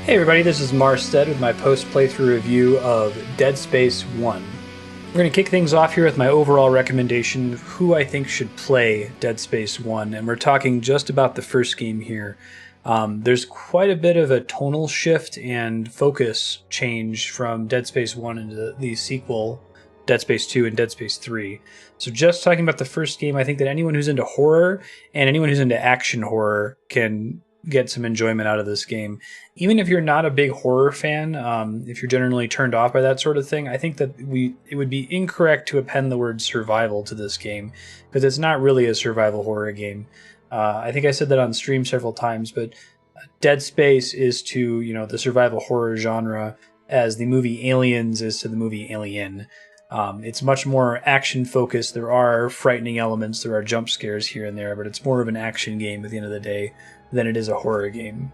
Hey everybody, this is Marstead with my post-playthrough review of Dead Space 1. We're going to kick things off here with my overall recommendation of who I think should play Dead Space 1, and we're talking just about the first game here. There's quite a bit of a tonal shift and focus change from Dead Space 1 into the sequel, Dead Space 2 and Dead Space 3. So just talking about the first game, I think that anyone who's into horror and anyone who's into action horror can get some enjoyment out of this game. Even if you're not a big horror fan, if you're generally turned off by that sort of thing, I think that it would be incorrect to append the word survival to this game, because it's not really a survival horror game. I think I said that on stream several times, but Dead Space is to the survival horror genre as the movie Aliens is to the movie Alien. It's much more action focused. There are frightening elements, there are jump scares here and there, but it's more of an action game at the end of the day than it is a horror game.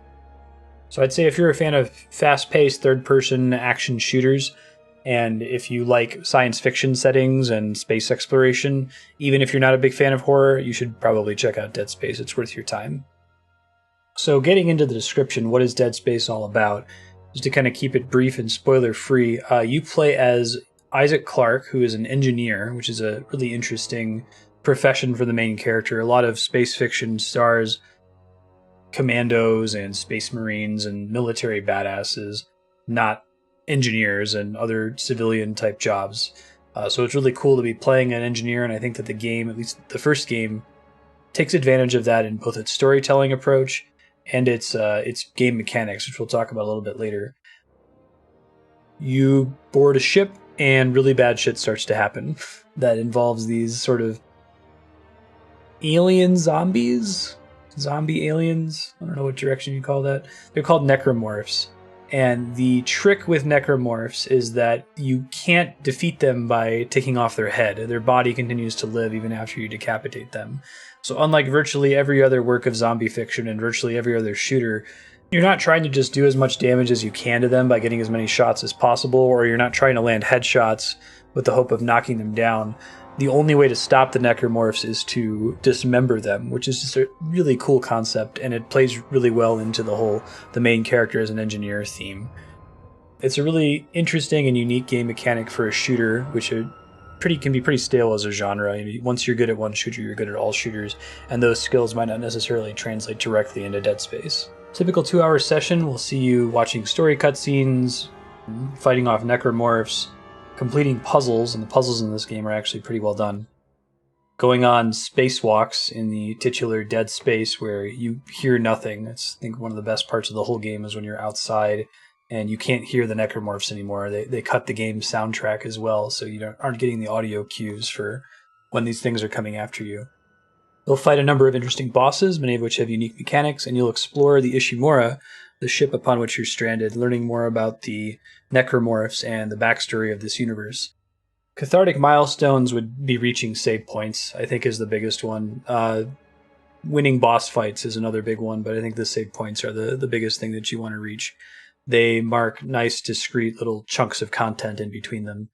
So I'd say if you're a fan of fast-paced third-person action shooters, and if you like science fiction settings and space exploration, even if you're not a big fan of horror, you should probably check out Dead Space. It's worth your time. So getting into the description, what is Dead Space all about? Just to kind of keep it brief and spoiler-free, you play as Isaac Clarke, who is an engineer, which is a really interesting profession for the main character. A lot of space fiction stars commandos and space marines and military badasses, not engineers and other civilian type jobs. So it's really cool to be playing an engineer, and I think that the game, at least the first game, takes advantage of that in both its storytelling approach and its game mechanics, which we'll talk about a little bit later. You board a ship and really bad shit starts to happen that involves these sort of alien zombies. Zombie aliens, I don't know what direction you call that. They're called necromorphs. And the trick with necromorphs is that you can't defeat them by taking off their head. Their body continues to live even after you decapitate them. So unlike virtually every other work of zombie fiction and virtually every other shooter, you're not trying to just do as much damage as you can to them by getting as many shots as possible, or you're not trying to land headshots with the hope of knocking them down. The only way to stop the necromorphs is to dismember them, which is just a really cool concept, and it plays really well into the main character as an engineer theme. It's a really interesting and unique game mechanic for a shooter, which can be pretty stale as a genre. I mean, once you're good at one shooter, you're good at all shooters, and those skills might not necessarily translate directly into Dead Space. Typical 2-hour session will see you watching story cutscenes, fighting off necromorphs, completing puzzles, and the puzzles in this game are actually pretty well done. Going on spacewalks in the titular Dead Space where you hear nothing. That's, I think, one of the best parts of the whole game is when you're outside and you can't hear the necromorphs anymore. They cut the game's soundtrack as well, so you aren't getting the audio cues for when these things are coming after you. You'll fight a number of interesting bosses, many of which have unique mechanics, and you'll explore the Ishimura, the ship upon which you're stranded, learning more about the necromorphs and the backstory of this universe. Cathartic milestones would be reaching save points, I think, is the biggest one. Winning boss fights is another big one, but I think the save points are the biggest thing that you want to reach. They mark nice, discrete little chunks of content in between them,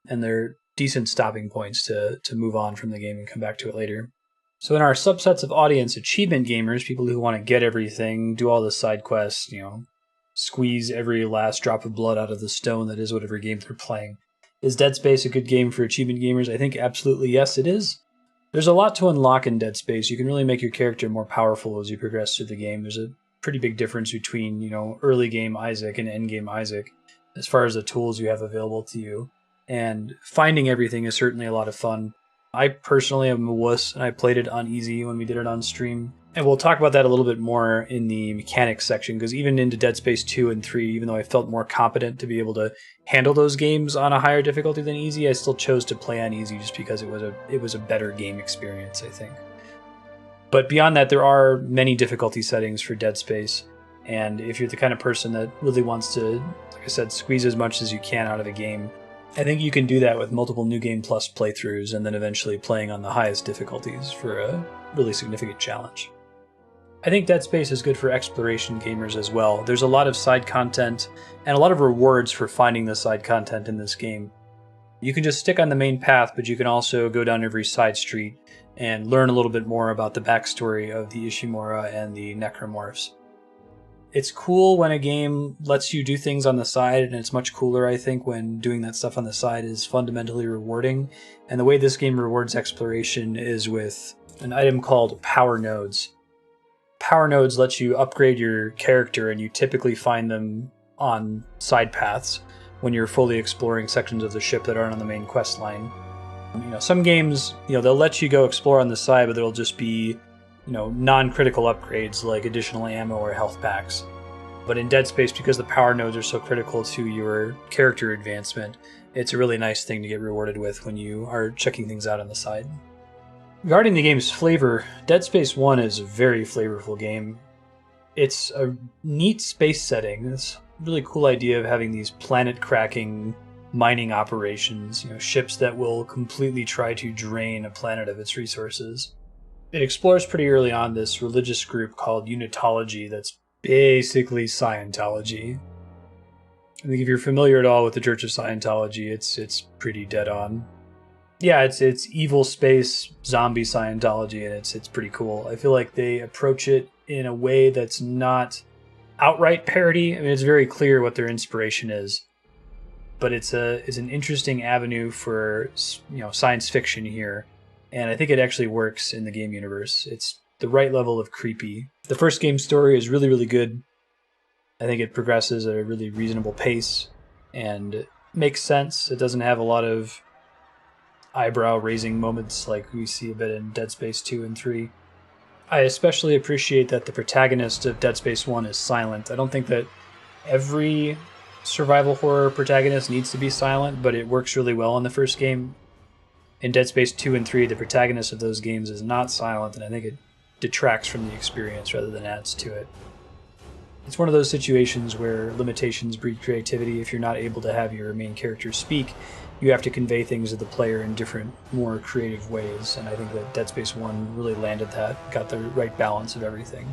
and they're decent stopping points to move on from the game and come back to it later. So in our subsets of audience, achievement gamers, people who want to get everything, do all the side quests, squeeze every last drop of blood out of the stone that is whatever game they're playing. Is Dead Space a good game for achievement gamers? I think absolutely yes, it is. There's a lot to unlock in Dead Space. You can really make your character more powerful as you progress through the game. There's a pretty big difference between, early game Isaac and end game Isaac as far as the tools you have available to you. And finding everything is certainly a lot of fun. I personally am a wuss, and I played it on easy when we did it on stream. And we'll talk about that a little bit more in the mechanics section, because even into Dead Space 2 and 3, even though I felt more competent to be able to handle those games on a higher difficulty than easy, I still chose to play on easy just because it was a better game experience, I think. But beyond that, there are many difficulty settings for Dead Space, and if you're the kind of person that really wants to, like I said, squeeze as much as you can out of a game, I think you can do that with multiple New Game Plus playthroughs and then eventually playing on the highest difficulties for a really significant challenge. I think Dead Space is good for exploration gamers as well. There's a lot of side content and a lot of rewards for finding the side content in this game. You can just stick on the main path, but you can also go down every side street and learn a little bit more about the backstory of the Ishimura and the necromorphs. It's cool when a game lets you do things on the side, and it's much cooler, I think, when doing that stuff on the side is fundamentally rewarding. And the way this game rewards exploration is with an item called Power Nodes. Power Nodes let you upgrade your character, and you typically find them on side paths when you're fully exploring sections of the ship that aren't on the main quest line. Some games, they'll let you go explore on the side, but it'll just be non-critical upgrades like additional ammo or health packs. But in Dead Space, because the power nodes are so critical to your character advancement, it's a really nice thing to get rewarded with when you are checking things out on the side. Regarding the game's flavor, Dead Space 1 is a very flavorful game. It's a neat space setting. It's a really cool idea of having these planet-cracking mining operations, ships that will completely try to drain a planet of its resources. It explores pretty early on this religious group called Unitology that's basically Scientology. I think if you're familiar at all with the Church of Scientology, it's pretty dead on. Yeah, it's evil space zombie Scientology, and it's pretty cool. I feel like they approach it in a way that's not outright parody. I mean, it's very clear what their inspiration is, but it's an interesting avenue for science fiction here. And I think it actually works in the game universe. It's the right level of creepy. The first game story is really, really good. I think it progresses at a really reasonable pace and makes sense. It doesn't have a lot of eyebrow-raising moments like we see a bit in Dead Space 2 and 3. I especially appreciate that the protagonist of Dead Space 1 is silent. I don't think that every survival horror protagonist needs to be silent, but it works really well in the first game. In Dead Space 2 and 3, the protagonist of those games is not silent, and I think it detracts from the experience rather than adds to it. It's one of those situations where limitations breed creativity. If you're not able to have your main character speak, you have to convey things to the player in different, more creative ways, and I think that Dead Space 1 really landed that, got the right balance of everything.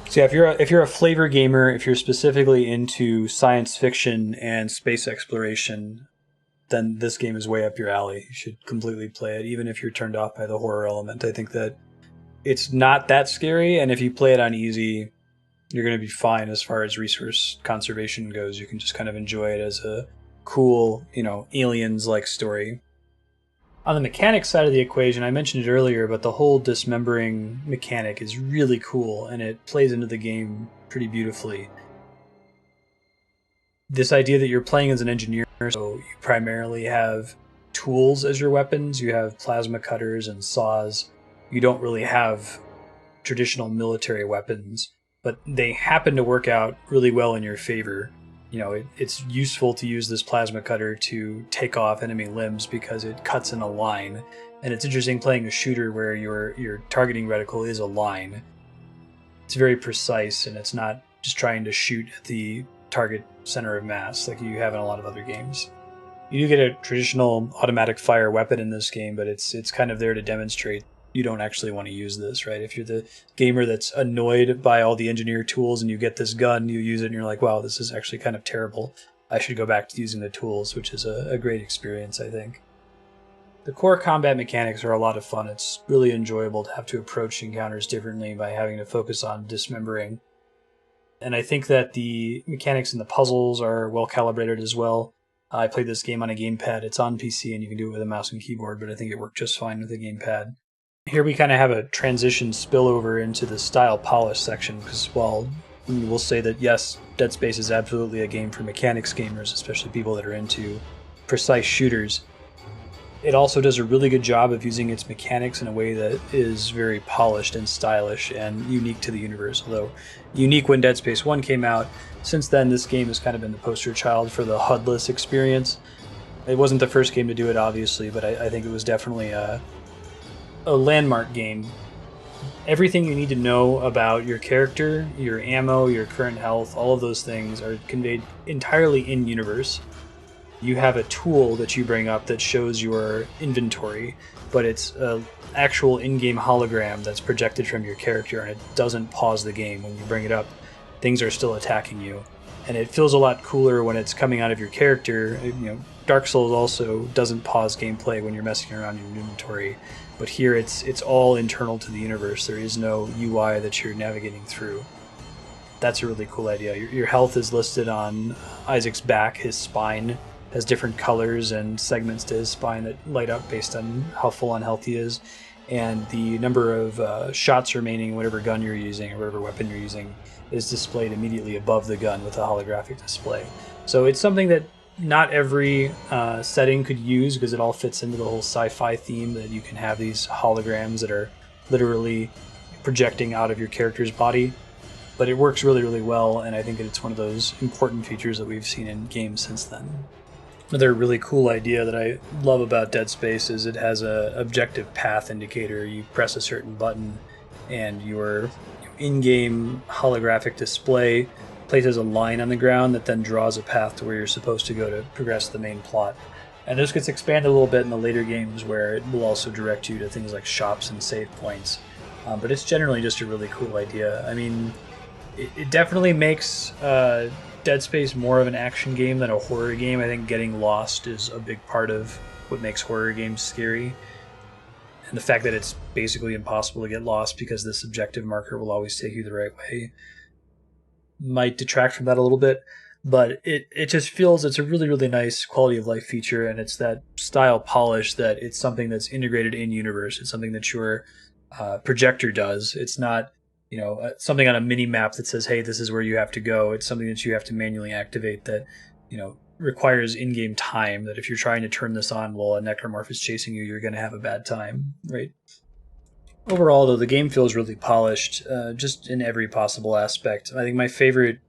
So yeah, if you're a flavor gamer, if you're specifically into science fiction and space exploration, then this game is way up your alley. You should completely play it, even if you're turned off by the horror element. I think that it's not that scary, and if you play it on easy, you're going to be fine as far as resource conservation goes. You can just kind of enjoy it as a cool, aliens-like story. On the mechanics side of the equation, I mentioned it earlier, but the whole dismembering mechanic is really cool, and it plays into the game pretty beautifully. This idea that you're playing as an engineer, so you primarily have tools as your weapons. You have plasma cutters and saws. You don't really have traditional military weapons, but they happen to work out really well in your favor. It's useful to use this plasma cutter to take off enemy limbs because it cuts in a line. And it's interesting playing a shooter where your targeting reticle is a line. It's very precise, and it's not just trying to shoot at the target center of mass like you have in a lot of other games. You do get a traditional automatic fire weapon in this game, but it's kind of there to demonstrate you don't actually want to use this, right? If you're the gamer that's annoyed by all the engineer tools and you get this gun, you use it and you're like, wow, this is actually kind of terrible. I should go back to using the tools, which is a great experience, I think. The core combat mechanics are a lot of fun. It's really enjoyable to have to approach encounters differently by having to focus on dismembering. And I think that the mechanics and the puzzles are well calibrated as well. I played this game on a gamepad. It's on PC and you can do it with a mouse and keyboard, but I think it worked just fine with a gamepad. Here we kind of have a transition spillover into the style polish section, because while we will say that yes, Dead Space is absolutely a game for mechanics gamers, especially people that are into precise shooters, it also does a really good job of using its mechanics in a way that is very polished and stylish and unique to the universe. Although unique when Dead Space 1 came out, since then this game has kind of been the poster child for the HUD-less experience. It wasn't the first game to do it, obviously, but I think it was definitely a landmark game. Everything you need to know about your character, your ammo, your current health, all of those things are conveyed entirely in-universe. You have a tool that you bring up that shows your inventory, but it's an actual in-game hologram that's projected from your character, and it doesn't pause the game. When you bring it up, things are still attacking you. And it feels a lot cooler when it's coming out of your character. Dark Souls also doesn't pause gameplay when you're messing around in your inventory, but here it's all internal to the universe. There is no UI that you're navigating through. That's a really cool idea. Your health is listed on Isaac's back. His spine has different colors and segments to his spine that light up based on how full on health he is. And the number of shots remaining, whatever gun you're using or whatever weapon you're using, is displayed immediately above the gun with a holographic display. So it's something that not every setting could use, because it all fits into the whole sci-fi theme that you can have these holograms that are literally projecting out of your character's body. But it works really, really well, and I think that it's one of those important features that we've seen in games since then. Another really cool idea that I love about Dead Space is it has a objective path indicator. You press a certain button and your in-game holographic display places a line on the ground that then draws a path to where you're supposed to go to progress the main plot. And this gets expanded a little bit in the later games, where it will also direct you to things like shops and save points. But it's generally just a really cool idea. I mean, it definitely makes Dead Space more of an action game than a horror game. I think getting lost is a big part of what makes horror games scary. And the fact that it's basically impossible to get lost because the subjective marker will always take you the right way might detract from that a little bit. But it just feels it's a really, really nice quality of life feature, and it's that style polish that it's something that's integrated in universe. It's something that your projector does. It's not something on a mini map that says, hey, this is where you have to go. It's something that you have to manually activate that, requires in-game time, that if you're trying to turn this on while a necromorph is chasing you, you're going to have a bad time, right? Overall, though, the game feels really polished, just in every possible aspect. I think my favorite,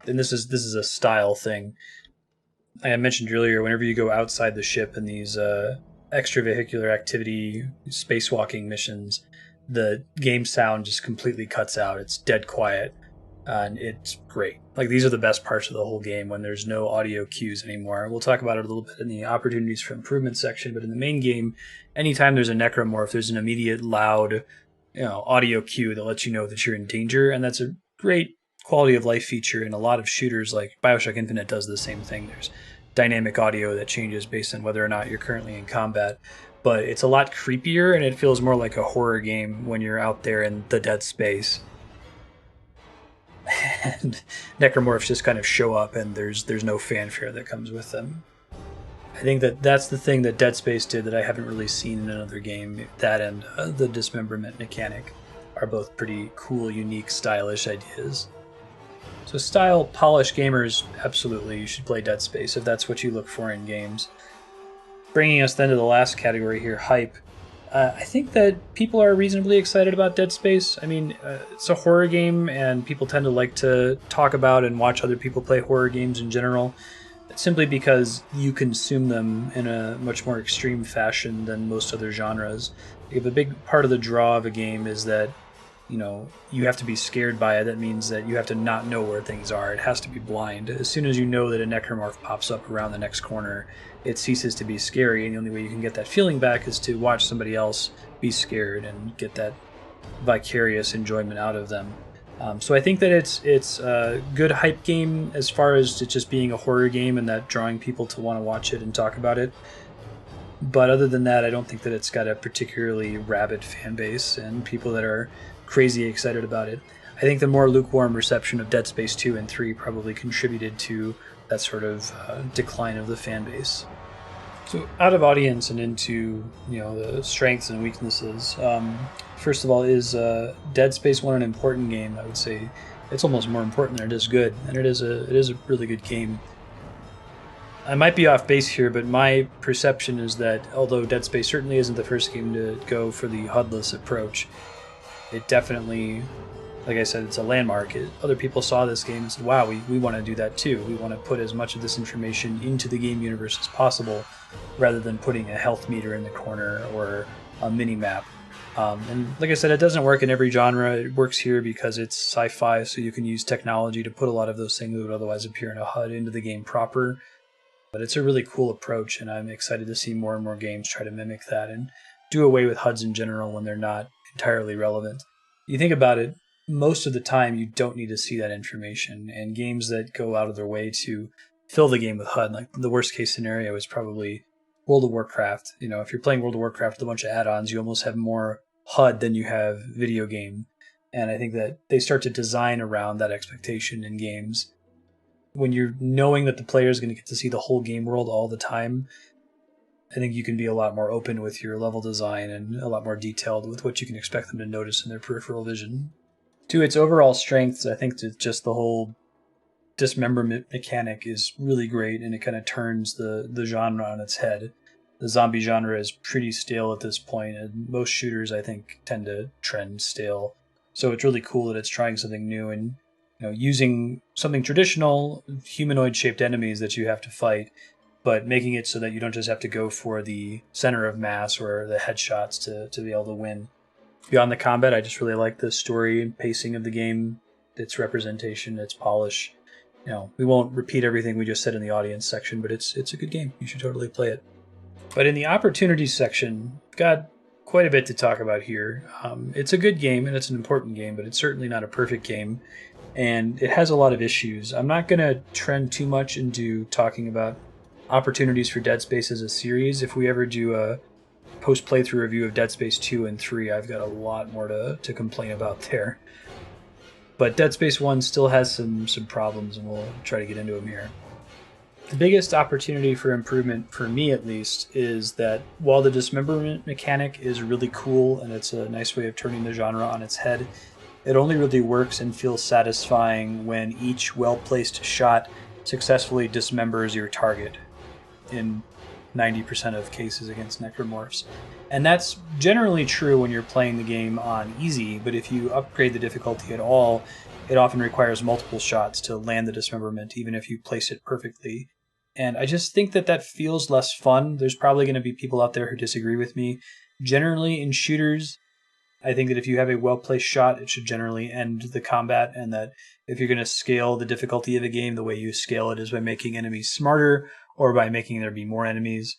and this is a style thing, I mentioned earlier, whenever you go outside the ship in these extravehicular activity spacewalking missions, the game sound just completely cuts out. It's dead quiet, and it's great. Like, these are the best parts of the whole game, when there's no audio cues anymore. We'll talk about it a little bit in the opportunities for improvement section, but in the main game, anytime there's a necromorph, there's an immediate loud, audio cue that lets you know that you're in danger, and that's a great quality of life feature in a lot of shooters. Like BioShock Infinite does the same thing. There's dynamic audio that changes based on whether or not you're currently in combat. But it's a lot creepier, and it feels more like a horror game when you're out there in the dead space. And necromorphs just kind of show up, and there's no fanfare that comes with them. I think that's the thing that Dead Space did that I haven't really seen in another game. That and the dismemberment mechanic are both pretty cool, unique, stylish ideas. So style, polished gamers, absolutely, you should play Dead Space if that's what you look for in games. Bringing us then to the last category here, hype. I think that people are reasonably excited about Dead Space. I mean, it's a horror game, and people tend to like to talk about and watch other people play horror games in general, simply because you consume them in a much more extreme fashion than most other genres. If a big part of the draw of a game is that you have to be scared by it, that means that you have to not know where things are. It has to be blind. As soon as you know that a necromorph pops up around the next corner, it ceases to be scary, and the only way you can get that feeling back is to watch somebody else be scared and get that vicarious enjoyment out of them. So I think that it's a good hype game as far as it just being a horror game and that drawing people to want to watch it and talk about it. But other than that, I don't think that it's got a particularly rabid fan base and people that are crazy excited about it. I think the more lukewarm reception of Dead Space 2 and 3 probably contributed to that sort of decline of the fan base. So out of audience and into the strengths and weaknesses. First of all, is Dead Space 1 an important game? I would say it's almost more important than it is good, and it is a really good game. I might be off base here, but my perception is that although Dead Space certainly isn't the first game to go for the HUD-less approach, it definitely, like I said, it's a landmark. Other people saw this game and said, wow, we want to do that too. We want to put as much of this information into the game universe as possible, rather than putting a health meter in the corner or a mini-map. And like I said, it doesn't work in every genre. It works here because it's sci-fi, so you can use technology to put a lot of those things that would otherwise appear in a HUD into the game proper. But it's a really cool approach, and I'm excited to see more and more games try to mimic that and do away with HUDs in general when they're not entirely relevant. You think about it, most of the time you don't need to see that information, and games that go out of their way to fill the game with HUD, like the worst case scenario is probably World of Warcraft. If you're playing World of Warcraft with a bunch of add-ons, you almost have more HUD than you have video game. And I think that they start to design around that expectation in games. When you're knowing that the player is going to get to see the whole game world all the time, I think you can be a lot more open with your level design and a lot more detailed with what you can expect them to notice in their peripheral vision. To its overall strengths, I think that just the whole dismemberment mechanic is really great, and it kind of turns the genre on its head. The zombie genre is pretty stale at this point, and most shooters, I think, tend to trend stale. So it's really cool that it's trying something new and using something traditional, humanoid-shaped enemies that you have to fight, but making it so that you don't just have to go for the center of mass or the headshots to be able to win. Beyond the combat, I just really like the story and pacing of the game, its representation, its polish. We won't repeat everything we just said in the audience section, but it's a good game. You should totally play it. But in the opportunities section, I've got quite a bit to talk about here. It's a good game, and it's an important game, but it's certainly not a perfect game, and it has a lot of issues. I'm not going to trend too much into talking about opportunities for Dead Space as a series. If we ever do a post-playthrough review of Dead Space 2 and 3, I've got a lot more to complain about there. But Dead Space 1 still has some problems, and we'll try to get into them here. The biggest opportunity for improvement, for me at least, is that while the dismemberment mechanic is really cool and it's a nice way of turning the genre on its head, it only really works and feels satisfying when each well-placed shot successfully dismembers your target in 90% of cases against necromorphs. And that's generally true when you're playing the game on easy, but if you upgrade the difficulty at all, it often requires multiple shots to land the dismemberment, even if you place it perfectly. And I just think that feels less fun. There's probably going to be people out there who disagree with me. Generally, in shooters, I think that if you have a well-placed shot, it should generally end the combat, and that if you're going to scale the difficulty of a game, the way you scale it is by making enemies smarter or by making there be more enemies.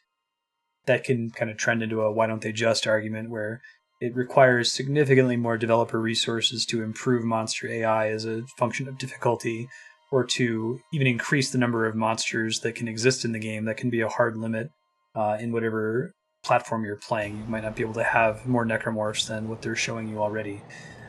That can kind of trend into a why don't they just argument, where it requires significantly more developer resources to improve monster AI as a function of difficulty, or to even increase the number of monsters that can exist in the game. That can be a hard limit in whatever platform you're playing. You might not be able to have more necromorphs than what they're showing you already.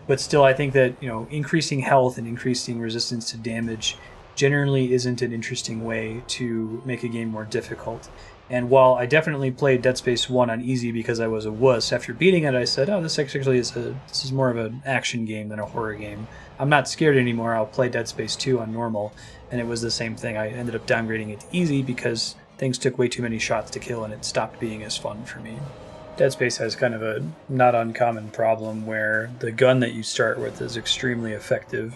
But still, I think that increasing health and increasing resistance to damage generally isn't an interesting way to make a game more difficult. And while I definitely played Dead Space 1 on easy because I was a wuss, after beating it I said, oh, this is more of an action game than a horror game. I'm not scared anymore. I'll play Dead Space 2 on normal. And it was the same thing. I ended up downgrading it to easy because things took way too many shots to kill and it stopped being as fun for me. Dead Space has kind of a not uncommon problem where the gun that you start with is extremely effective,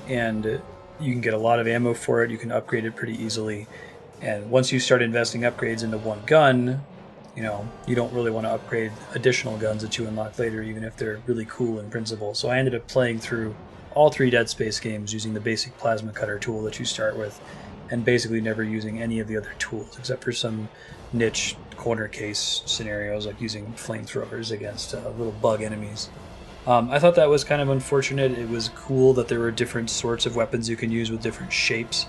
and you can get a lot of ammo for it. You can upgrade it pretty easily. And once you start investing upgrades into one gun, you don't really want to upgrade additional guns that you unlock later, even if they're really cool in principle. So I ended up playing through all 3 Dead Space games using the basic plasma cutter tool that you start with, and basically never using any of the other tools except for some niche corner case scenarios like using flamethrowers against little bug enemies. I thought that was kind of unfortunate. It was cool that there were different sorts of weapons you can use with different shapes.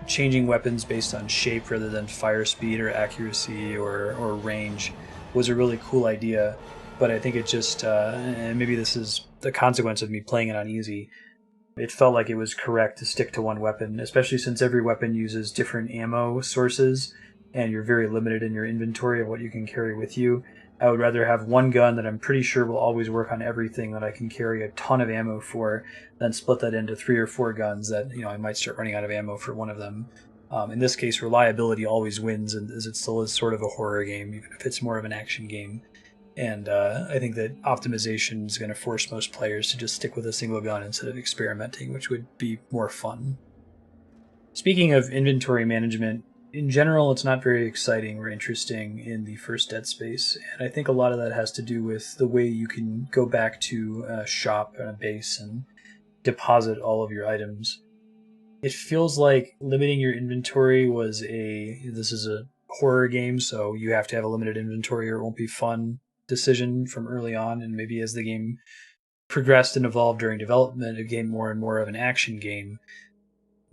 Changing weapons based on shape rather than fire speed or accuracy or range was a really cool idea, but I think it just, and maybe this is the consequence of me playing it on easy, it felt like it was correct to stick to one weapon, especially since every weapon uses different ammo sources and you're very limited in your inventory of what you can carry with you. I would rather have one gun that I'm pretty sure will always work on everything that I can carry a ton of ammo for than split that into 3 or 4 guns that I might start running out of ammo for one of them. In this case, reliability always wins, and as it still is sort of a horror game, even if it's more of an action game. And I think that optimization is going to force most players to just stick with a single gun instead of experimenting, which would be more fun. Speaking of inventory management, in general, it's not very exciting or interesting in the first Dead Space, and I think a lot of that has to do with the way you can go back to a shop and a base and deposit all of your items. It feels like limiting your inventory this is a horror game, so you have to have a limited inventory or it won't be fun decision from early on, and maybe as the game progressed and evolved during development, it became more and more of an action game.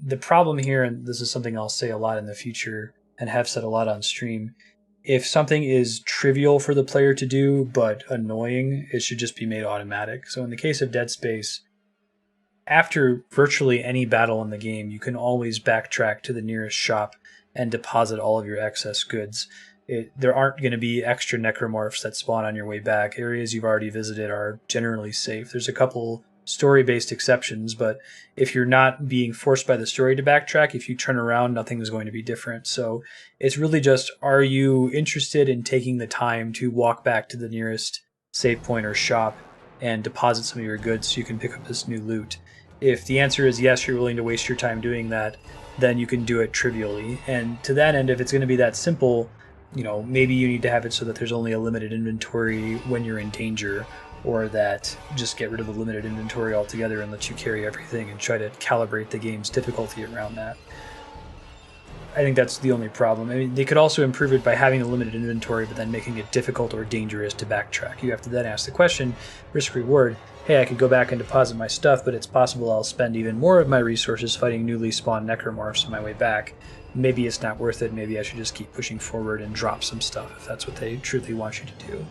The problem here, and this is something I'll say a lot in the future and have said a lot on stream, if something is trivial for the player to do but annoying, it should just be made automatic. So in the case of Dead Space, after virtually any battle in the game, you can always backtrack to the nearest shop and deposit all of your excess goods. There aren't going to be extra necromorphs that spawn on your way back. Areas you've already visited are generally safe. There's a couple story-based exceptions, but if you're not being forced by the story to backtrack, if you turn around, nothing is going to be different. So it's really just, are you interested in taking the time to walk back to the nearest save point or shop and deposit some of your goods so you can pick up this new loot? If the answer is yes, you're willing to waste your time doing that, then you can do it trivially. And to that end, if it's going to be that simple, maybe you need to have it so that there's only a limited inventory when you're in danger, or that just get rid of the limited inventory altogether and let you carry everything and try to calibrate the game's difficulty around that. I think that's the only problem. I mean, they could also improve it by having a limited inventory, but then making it difficult or dangerous to backtrack. You have to then ask the question, risk reward, hey, I could go back and deposit my stuff, but it's possible I'll spend even more of my resources fighting newly spawned necromorphs on my way back. Maybe it's not worth it. Maybe I should just keep pushing forward and drop some stuff if that's what they truly want you to do.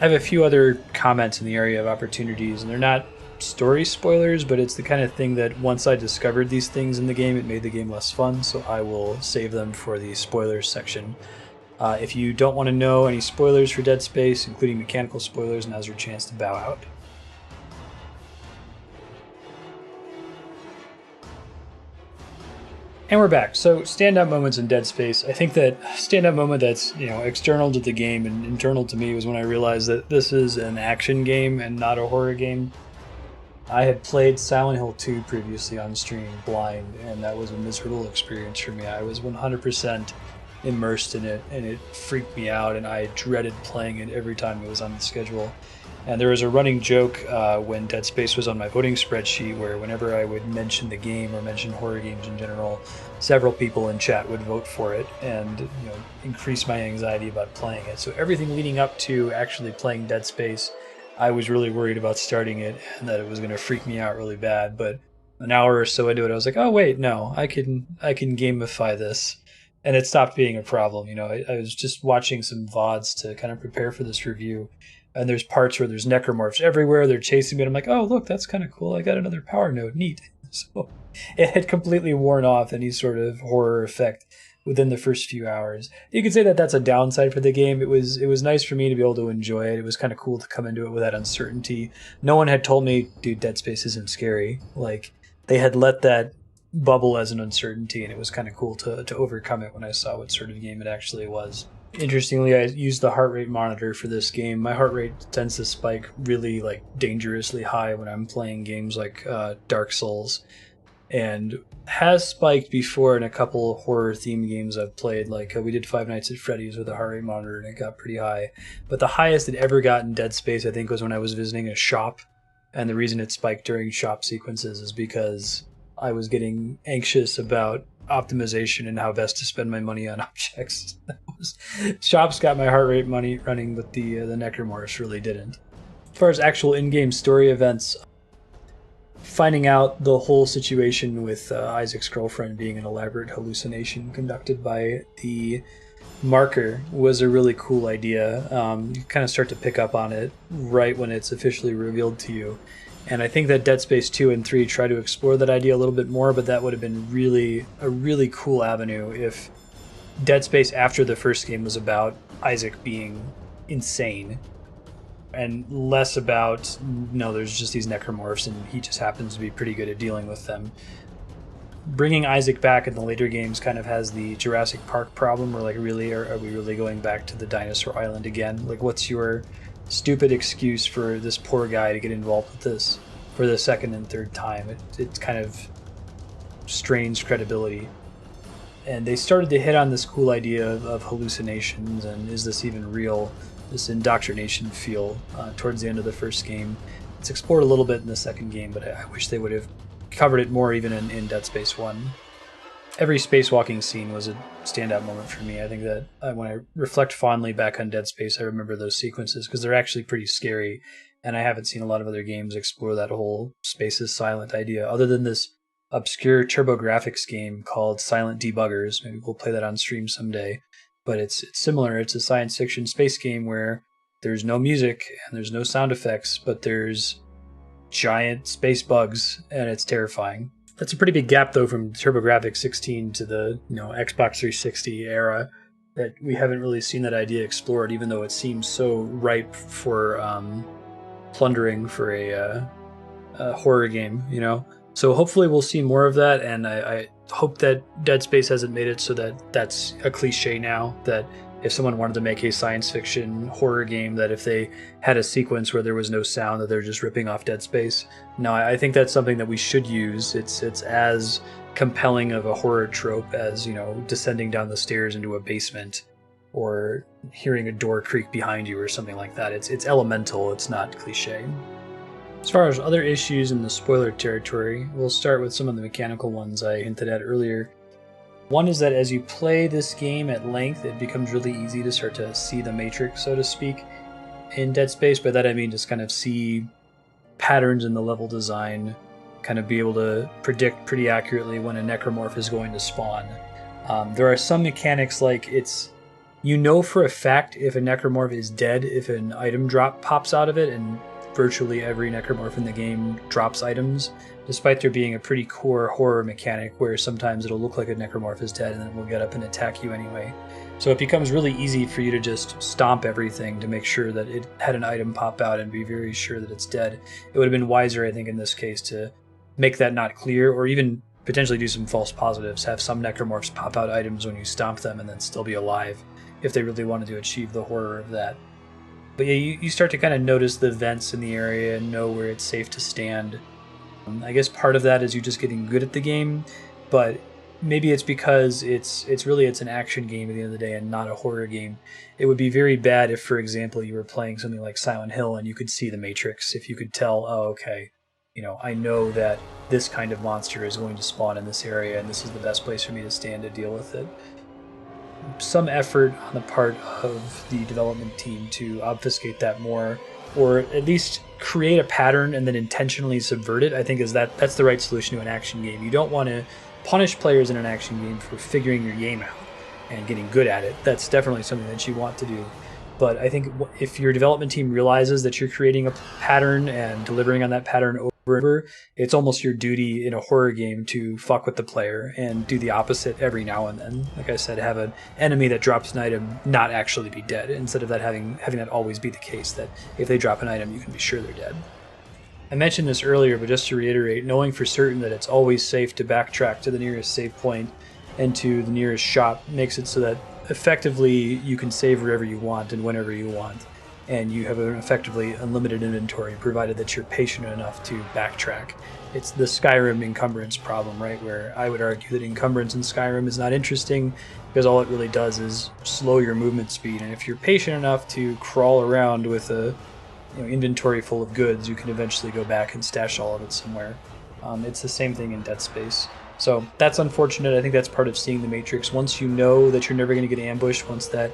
I have a few other comments in the area of opportunities, and they're not story spoilers, but it's the kind of thing that once I discovered these things in the game, it made the game less fun, so I will save them for the spoilers section. If you don't want to know any spoilers for Dead Space, including mechanical spoilers, now's your chance to bow out. And we're back. So standout moments in Dead Space. I think that standout moment that's external to the game and internal to me was when I realized that this is an action game and not a horror game. I had played Silent Hill 2 previously on stream blind, and that was a miserable experience for me. I was 100% immersed in it, and it freaked me out, and I dreaded playing it every time it was on the schedule. And there was a running joke when Dead Space was on my voting spreadsheet where whenever I would mention the game or mention horror games in general, several people in chat would vote for it and increase my anxiety about playing it. So everything leading up to actually playing Dead Space, I was really worried about starting it and that it was going to freak me out really bad. But an hour or so into it, I was like, oh wait, no, I can gamify this. And it stopped being a problem. I was just watching some VODs to kind of prepare for this review. And there's parts where there's necromorphs everywhere. They're chasing me. And I'm like, oh, look, that's kind of cool. I got another power node. Neat. So it had completely worn off any sort of horror effect within the first few hours. You could say that that's a downside for the game. It was nice for me to be able to enjoy it. It was kind of cool to come into it with that uncertainty. No one had told me, dude, Dead Space isn't scary. Like, they had let that bubble as an uncertainty, and it was kind of cool to overcome it when I saw what sort of game it actually was. Interestingly, I used the heart rate monitor for this game. My heart rate tends to spike really dangerously high when I'm playing games like Dark Souls, and has spiked before in a couple horror themed games I've played. We did Five Nights at Freddy's with a heart rate monitor, and it got pretty high. But the highest it ever got in Dead Space, I think, was when I was visiting a shop, and the reason it spiked during shop sequences is because I was getting anxious about optimization and how best to spend my money on objects. Shops got my heart rate running, but the necromorphs really didn't. As far as actual in-game story events, finding out the whole situation with Isaac's girlfriend being an elaborate hallucination conducted by the marker was a really cool idea. You kind of start to pick up on it right when it's officially revealed to you. And I think that Dead Space 2 and 3 try to explore that idea a little bit more, but that would have been a really cool avenue if Dead Space after the first game was about Isaac being insane and less about, no, there's just these necromorphs and he just happens to be pretty good at dealing with them. Bringing Isaac back in the later games kind of has the Jurassic Park problem where, really, are we really going back to the dinosaur island again? What's your stupid excuse for this poor guy to get involved with this for the second and third time? It kind of strains credibility. And they started to hit on this cool idea of hallucinations and is this even real, this indoctrination feel towards the end of the first game. It's explored a little bit in the second game, but I wish they would have covered it more even in Dead Space 1. Every spacewalking scene was a standout moment for me. I think that when I reflect fondly back on Dead Space, I remember those sequences because they're actually pretty scary, and I haven't seen a lot of other games explore that whole space is silent idea, other than this obscure TurboGrafx game called Silent Debuggers. Maybe we'll play that on stream someday, but it's similar. It's a science fiction space game where there's no music and there's no sound effects, but there's giant space bugs, and it's terrifying. That's a pretty big gap, though, from TurboGrafx 16 to the Xbox 360 era, that we haven't really seen that idea explored, even though it seems so ripe for plundering for a horror game, So hopefully we'll see more of that, and I hope that Dead Space hasn't made it so that that's a cliche now, that if someone wanted to make a science fiction horror game, that if they had a sequence where there was no sound, that they're just ripping off Dead Space. No, I think that's something that we should use. It's as compelling of a horror trope as, descending down the stairs into a basement or hearing a door creak behind you or something like that. It's elemental, it's not cliche. As far as other issues in the spoiler territory, we'll start with some of the mechanical ones I hinted at earlier. One is that as you play this game at length, it becomes really easy to start to see the matrix, so to speak, in Dead Space. By that I mean just kind of see patterns in the level design, kind of be able to predict pretty accurately when a necromorph is going to spawn. There are some mechanics like for a fact if a necromorph is dead if an item drop pops out of it, and virtually every necromorph in the game drops items, despite there being a pretty core horror mechanic where sometimes it'll look like a necromorph is dead and then it will get up and attack you anyway. So it becomes really easy for you to just stomp everything to make sure that it had an item pop out and be very sure that it's dead. It would have been wiser, I think, in this case to make that not clear, or even potentially do some false positives, have some necromorphs pop out items when you stomp them and then still be alive, if they really wanted to achieve the horror of that. But yeah, you start to kind of notice the vents in the area and know where it's safe to stand. I guess part of that is you just getting good at the game, but maybe it's because it's an action game at the end of the day and not a horror game. It would be very bad if, for example, you were playing something like Silent Hill and you could see the Matrix. If you could tell, oh, okay, I know that this kind of monster is going to spawn in this area and this is the best place for me to stand to deal with it. Some effort on the part of the development team to obfuscate that more, or at least create a pattern and then intentionally subvert it, I think that's the right solution to an action game. You don't want to punish players in an action game for figuring your game out and getting good at it. That's definitely something that you want to do. But I think if your development team realizes that you're creating a pattern and delivering on that pattern over and over, it's almost your duty in a horror game to fuck with the player and do the opposite every now and then. Like I said, have an enemy that drops an item not actually be dead, instead of that having that always be the case, that if they drop an item, you can be sure they're dead. I mentioned this earlier, but just to reiterate, knowing for certain that it's always safe to backtrack to the nearest save point and to the nearest shop makes it so that effectively you can save wherever you want and whenever you want, and you have an effectively unlimited inventory provided that you're patient enough to backtrack. It's the Skyrim encumbrance problem, right, where I would argue that encumbrance in Skyrim is not interesting because all it really does is slow your movement speed, and if you're patient enough to crawl around with a inventory full of goods, you can eventually go back and stash all of it somewhere. It's the same thing in Dead Space. So that's unfortunate. I think that's part of seeing the Matrix. Once you know that you're never going to get ambushed, once that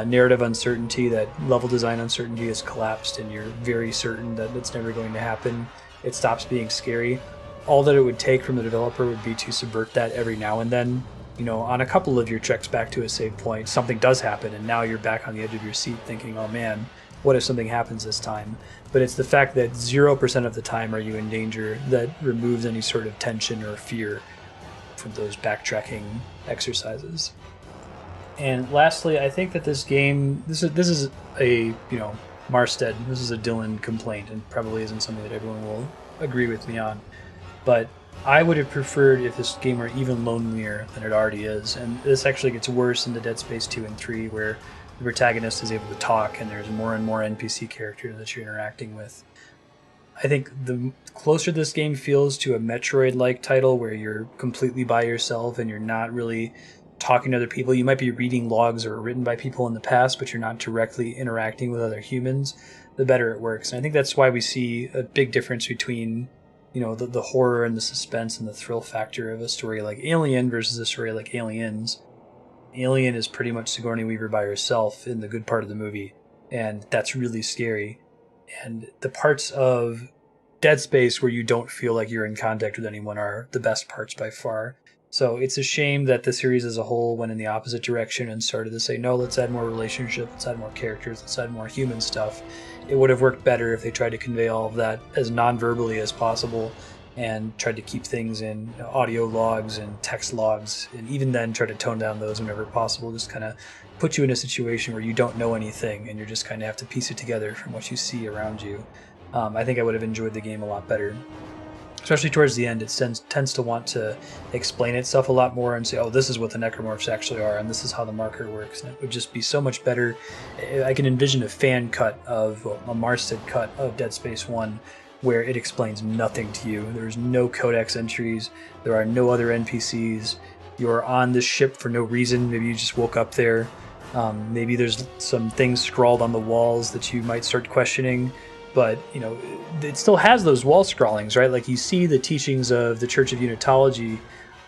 narrative uncertainty, that level design uncertainty has collapsed and you're very certain that it's never going to happen, it stops being scary. All that it would take from the developer would be to subvert that every now and then. On a couple of your treks back to a save point, something does happen and now you're back on the edge of your seat thinking, oh man, what if something happens this time? But it's the fact that 0% of the time are you in danger that removes any sort of tension or fear from those backtracking exercises. And lastly, I think that this game, this is a Marstead, this is a Dylan complaint, and probably isn't something that everyone will agree with me on. But I would have preferred if this game were even lonelier than it already is, and this actually gets worse in the Dead Space 2 and 3, where the protagonist is able to talk and there's more and more NPC characters that you're interacting with. I think the closer this game feels to a Metroid-like title where you're completely by yourself and you're not really talking to other people. You might be reading logs that were written by people in the past, but you're not directly interacting with other humans, the better it works. And I think that's why we see a big difference between the horror and the suspense and the thrill factor of a story like Alien versus a story like Aliens. Alien is pretty much Sigourney Weaver by herself in the good part of the movie, and that's really scary. And the parts of Dead Space where you don't feel like you're in contact with anyone are the best parts by far. So it's a shame that the series as a whole went in the opposite direction and started to say, no, let's add more relationship, let's add more characters, let's add more human stuff. It would have worked better if they tried to convey all of that as non-verbally as possible and tried to keep things in audio logs and text logs, and even then try to tone down those whenever possible. Just kind of put you in a situation where you don't know anything and you're just kind of have to piece it together from what you see around you. I think I would have enjoyed the game a lot better. Especially towards the end, it tends to want to explain itself a lot more and say, oh, this is what the necromorphs actually are, and this is how the marker works. And it would just be so much better. I can envision a fan cut of, a Marstead cut of Dead Space 1, where it explains nothing to you. There's no codex entries. There are no other NPCs. You're on this ship for no reason. Maybe you just woke up there. Maybe there's some things scrawled on the walls that you might start questioning. But, it still has those wall scrawlings, right? Like you see the teachings of the Church of Unitology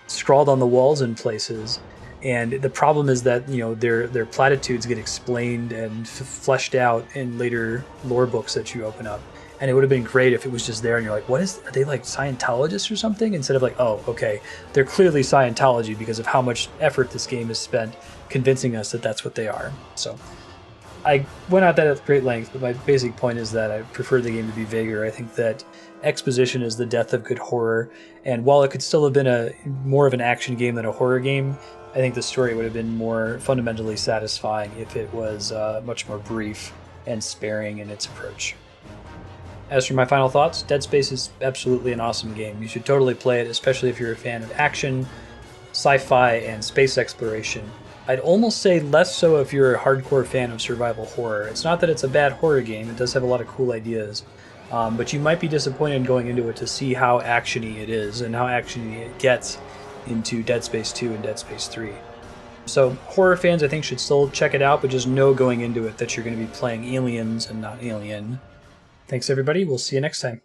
scrawled on the walls in places. And the problem is that, their platitudes get explained and fleshed out in later lore books that you open up. And it would have been great if it was just there and you're like, are they like Scientologists or something? Instead of like, oh, okay, they're clearly Scientology because of how much effort this game has spent convincing us that that's what they are. So I went out that at great length, but my basic point is that I prefer the game to be vaguer. I think that exposition is the death of good horror, and while it could still have been more of an action game than a horror game, I think the story would have been more fundamentally satisfying if it was much more brief and sparing in its approach. As for my final thoughts, Dead Space is absolutely an awesome game. You should totally play it, especially if you're a fan of action, sci-fi, and space exploration. I'd almost say less so if you're a hardcore fan of survival horror. It's not that it's a bad horror game, it does have a lot of cool ideas, but you might be disappointed going into it to see how actiony it is and how actiony it gets into Dead Space 2 and Dead Space 3. So horror fans I think should still check it out, but just know going into it that you're going to be playing aliens and not Alien. Thanks everybody, we'll see you next time.